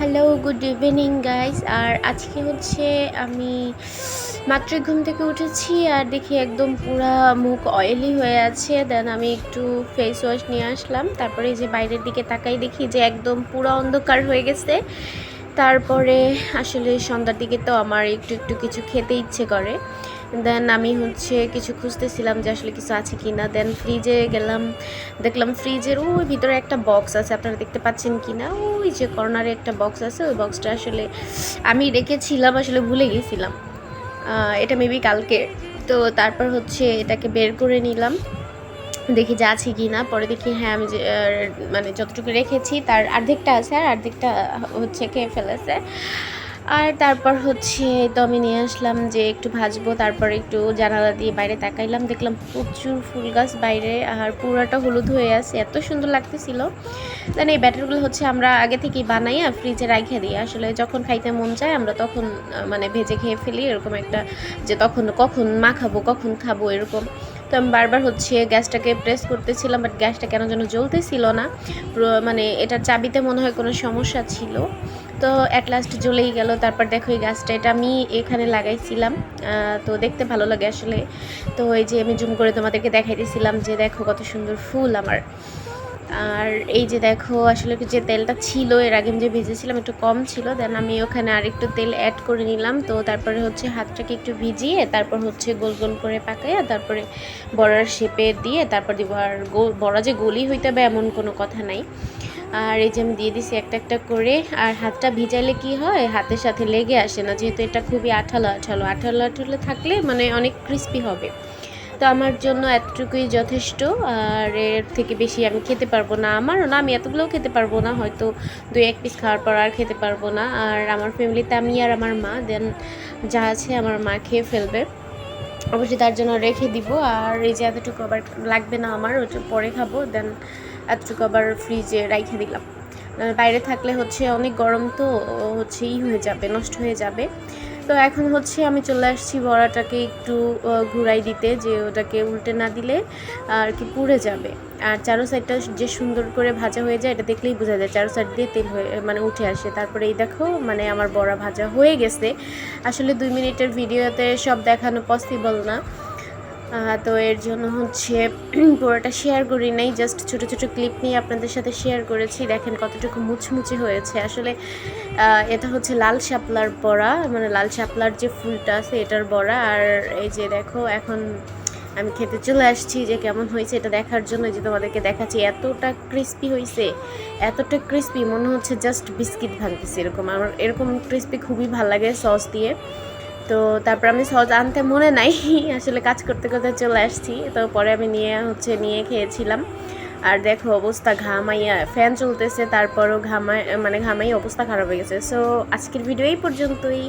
Hello, good evening guys. আর আজকে হচ্ছে আমি মাত্রই ঘুম থেকে উঠেছি আর দেখি একদম পুরা মুখ অয়েলি হয়ে আছে। দেন আমি একটু ফেস ওয়াশ নিয়ে আসলাম। তারপরে যে বাইরের দিকে তাকাই দেখি যে একদম পুরো অন্ধকার হয়ে গেছে। তারপরে আসলে সন্ধ্যার দিকে তো আমার একটু একটু কিছু খেতে ইচ্ছে করে। দেন আমি হচ্ছে কিছু খুঁজতেছিলাম যে আসলে কিছু আছে কি না। দেন ফ্রিজে গেলাম, দেখলাম ফ্রিজের ওই ভিতরে একটা বক্স আছে, আপনারা দেখতে পাচ্ছেন কি না, ওই যে কর্নারে একটা বক্স আছে। ওই বক্সটা আসলে আমি রেখেছিলাম, আসলে ভুলে গেছিলাম। এটা মেবি কালকে। তো তারপর হচ্ছে এটাকে বের করে নিলাম, দেখি যে আছে কি না। পরে দেখি হ্যাঁ, আমি যে মানে যতটুকু রেখেছি তার অর্ধেকটা আছে আর অর্ধেকটা হচ্ছে খেয়ে ফেলেছে। আর তারপর হচ্ছে তো আমি নিয়ে আসলাম যে একটু ভাজবো। তারপর একটু জানালা দিয়ে বাইরে তাকাইলাম, দেখলাম প্রচুর ফুল গাছ বাইরে আর পুরাটা হলুদ হয়ে আছে, এত সুন্দর লাগতেছিল। দেন এই ব্যাটারগুলো হচ্ছে আমরা আগে থেকেই বানাইয়া ফ্রিজে রাইখে দিই। আসলে যখন খাইতে মন চায় আমরা তখন মানে ভেজে খেয়ে ফেলি, এরকম একটা যে তখন কখন মাখাবো কখন খাবো এরকম। তো আমি বারবার হচ্ছে গ্যাসটাকে প্রেস করতেছিলাম, বাট গ্যাসটা কেন যেন জ্বলতেছিল না। মানে এটার চাবিতে মনে হয় কোনো সমস্যা ছিল। তো অ্যাট লাস্ট জ্বলেই গেল। তারপর দেখো এই গাছটা, এটা আমি এখানে লাগাইছিলাম। তো দেখতে ভালো লাগে আসলে। তো এই যে আমি জুম করে তোমাদেরকে দেখাইতেছিলাম যে দেখো কত সুন্দর ফুল আমার। আর এই যে দেখো আসলে যে তেলটা ছিল এর আগে আমি যে ভেজেছিলাম একটু কম ছিল। দেন আমি ওখানে আর একটু তেল অ্যাড করে নিলাম। তো তারপরে হচ্ছে হাতটাকে একটু ভিজিয়ে তারপর হচ্ছে গোল গোল করে পাকাইয়া তারপরে বড়ার শেপে দিয়ে তারপর দিব। আর বড়া যে গলি হইতে হবে এমন কোনো কথা নাই। আর এই যে আমি দিয়ে দিছি একটা একটা করে। আর হাতটা ভিজাইলে কি হয়, হাতের সাথে লেগে আসে না, যেহেতু এটা খুবই আঠালো আঠালো আঠালো আঠালো থাকলে মানে অনেক ক্রিস্পি হবে। তো আমার জন্য এতটুকুই যথেষ্ট। আর এর থেকে বেশি আমি খেতে পারবো না, আমারও না, আমি এতগুলোও খেতে পারবো না, হয়তো 2-1 পিস খাওয়ার পর আর খেতে পারবো না। আর আমার ফ্যামিলিতে আমি আর আমার মা, দেন যা আছে আমার মা খেয়ে ফেলবে, অবশ্যই তার জন্য রেখে দিব। আর এই যে এতটুকু আবার লাগবে না আমার, ওটা পরে খাবো। দেন এতটুকু আবার ফ্রিজে রাইখে দিলাম। বাইরে থাকলে হচ্ছে অনেক গরম, তো হচ্ছে হয়ে যাবে, নষ্ট হয়ে যাবে। তো এখন হচ্ছে আমি চলে আসছি বড়াটাকে একটু ঘুরাই দিতে, যে ওটাকে উল্টে না দিলে আর কি পুড়ে যাবে। আর চারো সাইডটা যে সুন্দর করে ভাজা হয়ে যায় এটা দেখলেই বোঝা যায়, চারো সাইড দিয়ে তেল হয়ে মানে উঠে আসে। তারপরে এই দেখো মানে আমার বড়া ভাজা হয়ে গেছে। আসলে 2 মিনিটের ভিডিওতে সব দেখানো পসিবল না। তো এর জন্য হচ্ছে পুরোটা শেয়ার করি নাই, জাস্ট ছোটো ছোটো ক্লিপ নিয়ে আপনাদের সাথে শেয়ার করেছি। দেখেন কতটুকু মুচমুচে হয়েছে আসলে। এটা হচ্ছে লাল শাপলার বড়া, মানে লাল শাপলার যে ফুলটা আছে এটার বড়া। আর এই যে দেখো এখন আমি খেতে চলে আসছি যে কেমন হয়েছে এটা দেখার জন্য, যে তোমাদেরকে দেখাচ্ছি। এতটা ক্রিস্পি হয়েছে, এতটা ক্রিস্পি মনে হচ্ছে জাস্ট বিস্কিট ভাঙতেছে এরকম। আমার এরকম ক্রিস্পি খুবই ভালো লাগে সস দিয়ে। তো তারপর আমি সস আনতে মনে নাই, আসলে কাজ করতে করতে চলে আসছি। তো পরে আমি নিয়ে খেয়েছিলাম। আর দেখো অবস্থা, ঘামাইয়া ফ্যান চলতেছে তারপরও ঘামাই অবস্থা খারাপ হয়ে গেছে। সো আজকের ভিডিও এই পর্যন্তই।